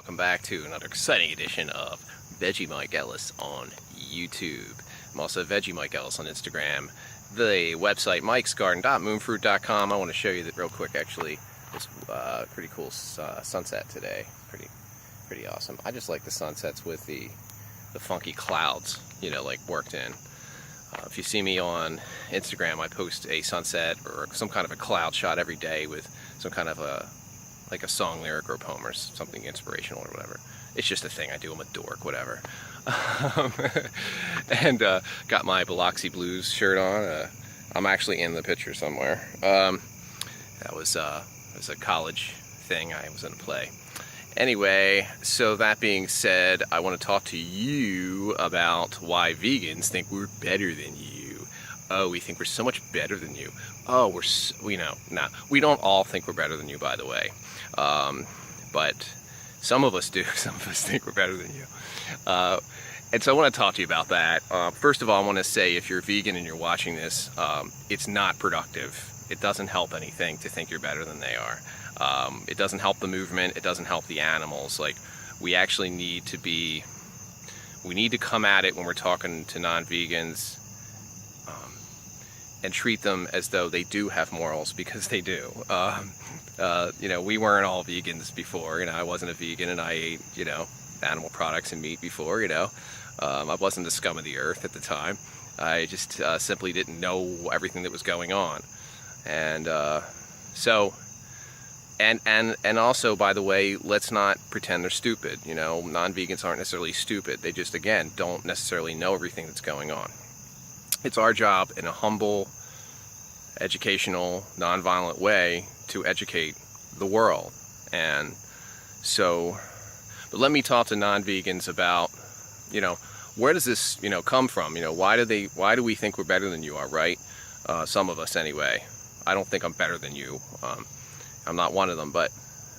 welcome back to another exciting edition of Veggie Mike Ellis on YouTube. I'm also Veggie Mike Ellis on Instagram. The website mikesgarden.moonfruit.com. I want to show you that real quick. Actually, this pretty cool sunset today. Pretty awesome. I just like the sunsets with the funky clouds, you know, like worked in. If you see me on Instagram, I post a sunset or some kind of a cloud shot every day with some kind of a song lyric or a poem or something inspirational or whatever. It's just a thing I do. I'm a dork, whatever. And got my Biloxi Blues shirt on. I'm actually in the picture somewhere. That was a college thing. I was in a play. Anyway, so that being said, I want to talk to you about why vegans think we're better than you. Oh, we think we're so much better than you. Oh, we don't all think we're better than you, by the way. But some of us do. Some of us think we're better than you. And so I want to talk to you about that. First of all, I want to say if you're a vegan and you're watching this, it's not productive. It doesn't help anything to think you're better than they are. It doesn't help the movement. It doesn't help the animals. Like, we actually need to come at it when we're talking to non-vegans and treat them as though they do have morals, because they do. You know, we weren't all vegans before. You know, I wasn't a vegan and I ate, you know, animal products and meat before, you know. I wasn't the scum of the earth at the time. I just simply didn't know everything that was going on. And and also, by the way, let's not pretend they're stupid. You know, non-vegans aren't necessarily stupid. They just, again, don't necessarily know everything that's going on. It's our job in a humble, educational, non-violent way to educate the world. And so, but let me talk to non-vegans about, you know, where does this, you know, come from? You know, why do we think we're better than you are, right? Some of us anyway. I don't think I'm better than you. I'm not one of them, but,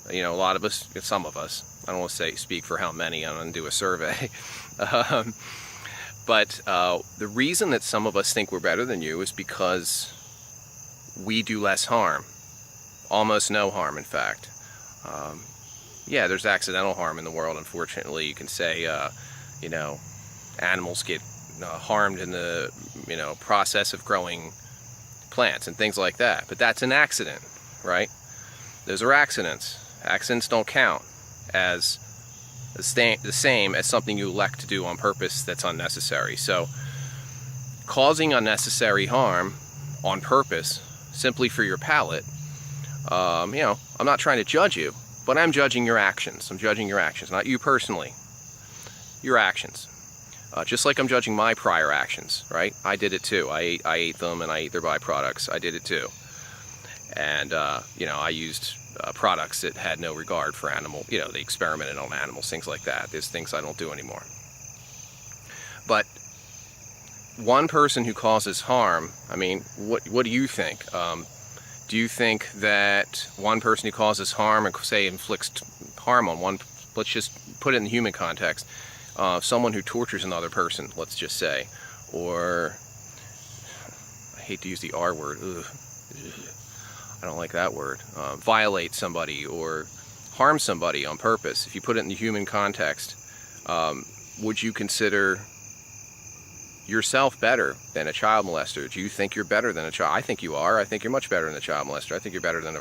you know, a lot of us, some of us, I don't want to speak for how many, I'm going to do a survey. But the reason that some of us think we're better than you is because we do less harm. Almost no harm, in fact. Yeah, there's accidental harm in the world, unfortunately. You can say, you know, animals get harmed in the, you know, process of growing plants and things like that. But that's an accident, right? Those are accidents. Accidents don't count as the same as something you elect to do on purpose that's unnecessary. So, causing unnecessary harm on purpose, simply for your palate, you know, I'm not trying to judge you, but I'm judging your actions. I'm judging your actions, not you personally. Your actions. Just like I'm judging my prior actions, right? I did it too. I ate them and I ate their byproducts. I did it too. And, you know, I used products that had no regard for animal, you know, they experimented on animals, things like that. There's things I don't do anymore. But one person who causes harm, I mean, what do you think? Do you think that one person who causes harm, and say inflicts harm on one, let's just put it in the human context, someone who tortures another person, let's just say, or, I hate to use the R word, ugh. I don't like that word, violate somebody or harm somebody on purpose, if you put it in the human context, would you consider yourself better than a child molester? Do you think you're better than a child? I think you are. I think you're much better than a child molester. I think you're better than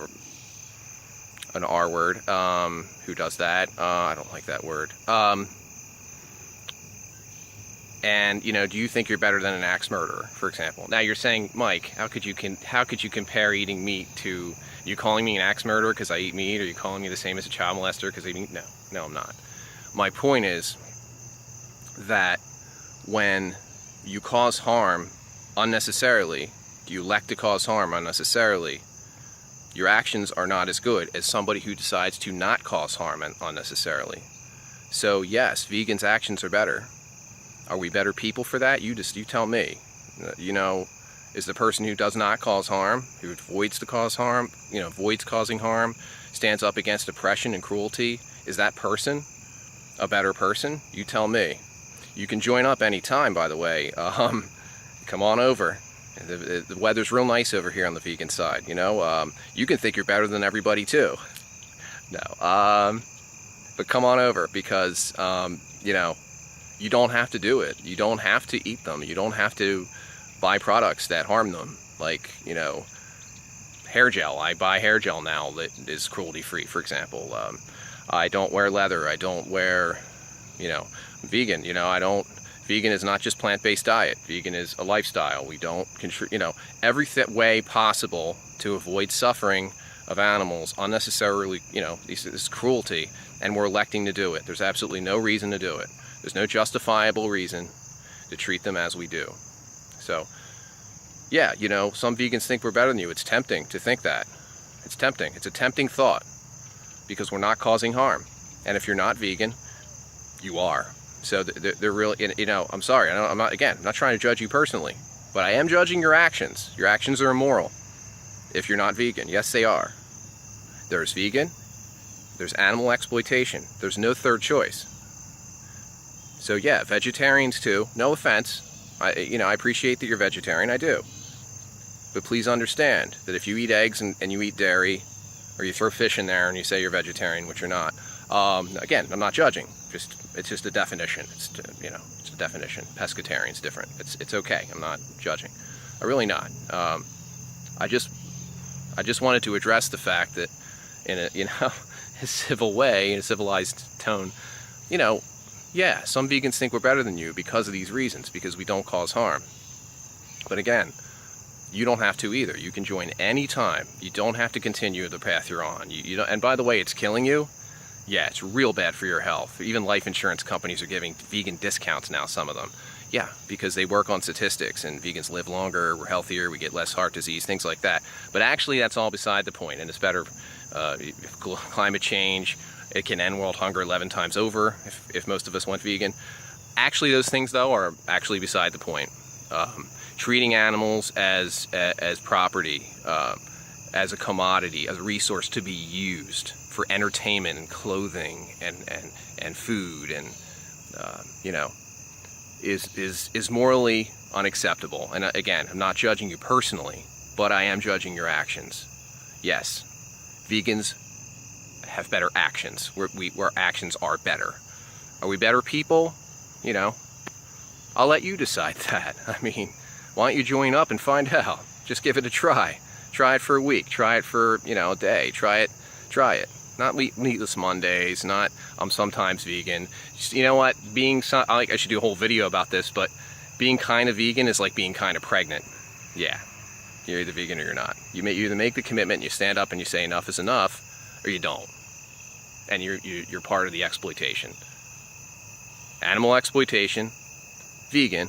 an R word. Who does that? I don't like that word. And, you know, do you think you're better than an axe murderer, for example? Now you're saying, Mike, how could you compare eating meat to, you calling me an axe murderer because I eat meat? Or are you calling me the same as a child molester because I eat meat? No, I'm not. My point is that when you cause harm unnecessarily, you elect to cause harm unnecessarily, your actions are not as good as somebody who decides to not cause harm unnecessarily. So yes, vegans' actions are better. Are we better people for that? You tell me. You know, is the person who does not cause harm, who avoids to cause harm, you know, avoids causing harm, stands up against oppression and cruelty, is that person a better person? You tell me. You can join up anytime, by the way. Come on over. The weather's real nice over here on the vegan side, you know. You can think you're better than everybody too. No. but come on over, because you know, you don't have to do it. You don't have to eat them. You don't have to buy products that harm them, like, you know, hair gel. I buy hair gel now that is cruelty-free, for example. I don't wear leather. I don't wear, you know, vegan. You know, vegan is not just plant-based diet. Vegan is a lifestyle. We don't, you know, every way possible to avoid suffering of animals unnecessarily, you know, this cruelty, and we're electing to do it. There's absolutely no reason to do it. There's no justifiable reason to treat them as we do. So, yeah, you know, some vegans think we're better than you. It's tempting to think that. It's tempting. It's a tempting thought, because we're not causing harm. And if you're not vegan, you are. So they're really, you know, I'm sorry. I'm not trying to judge you personally, but I am judging your actions. Your actions are immoral if you're not vegan. Yes, they are. There's vegan. There's animal exploitation. There's no third choice. So yeah, vegetarians too. No offense. You know, I appreciate that you're vegetarian. I do. But please understand that if you eat eggs and you eat dairy, or you throw fish in there and you say you're vegetarian, which you're not, again, I'm not judging. It's just a definition. It's, you know, it's a definition. Pescatarian's different. It's okay. I'm not judging. I'm really not. I just wanted to address the fact that in a, you know, a civil way, in a civilized tone, you know, yeah, some vegans think we're better than you because of these reasons, because we don't cause harm. But again, you don't have to either. You can join any time. You don't have to continue the path you're on. You don't, and by the way, it's killing you. Yeah, it's real bad for your health. Even life insurance companies are giving vegan discounts now, some of them. Yeah, because they work on statistics, and vegans live longer, we're healthier, we get less heart disease, things like that. But actually, that's all beside the point, and it's better. Climate change, it can end world hunger 11 times over if most of us went vegan. Actually, those things, though, are actually beside the point. Treating animals as property, as a commodity, as a resource to be used for entertainment and clothing and food, and you know, is morally unacceptable. And again, I'm not judging you personally, but I am judging your actions. Yes, vegans have better actions. Where actions are better. Are we better people? You know, I'll let you decide that. I mean, why don't you join up and find out? Just give it a try. Try it for a week. Try it for, you know, a day. Try it. Not meatless Mondays. Not I'm sometimes vegan. Just, you know what? I should do a whole video about this, but being kind of vegan is like being kind of pregnant. Yeah, you're either vegan or you're not. You either make the commitment and you stand up and you say enough is enough, or you don't. And you're part of the exploitation. Animal exploitation, vegan,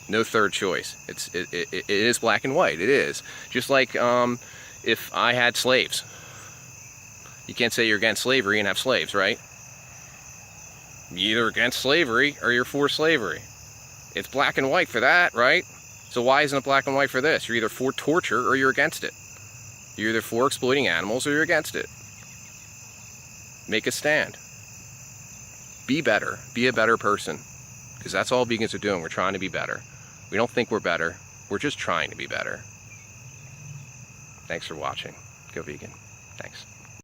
no third choice. It is black and white. It is. Just like if I had slaves. You can't say you're against slavery and have slaves, right? You're either against slavery or you're for slavery. It's black and white for that, right? So why isn't it black and white for this? You're either for torture or you're against it. You're either for exploiting animals or you're against it. Make a stand. Be better. Be a better person. Because that's all vegans are doing. We're trying to be better. We don't think we're better. We're just trying to be better. Thanks for watching. Go vegan. Thanks.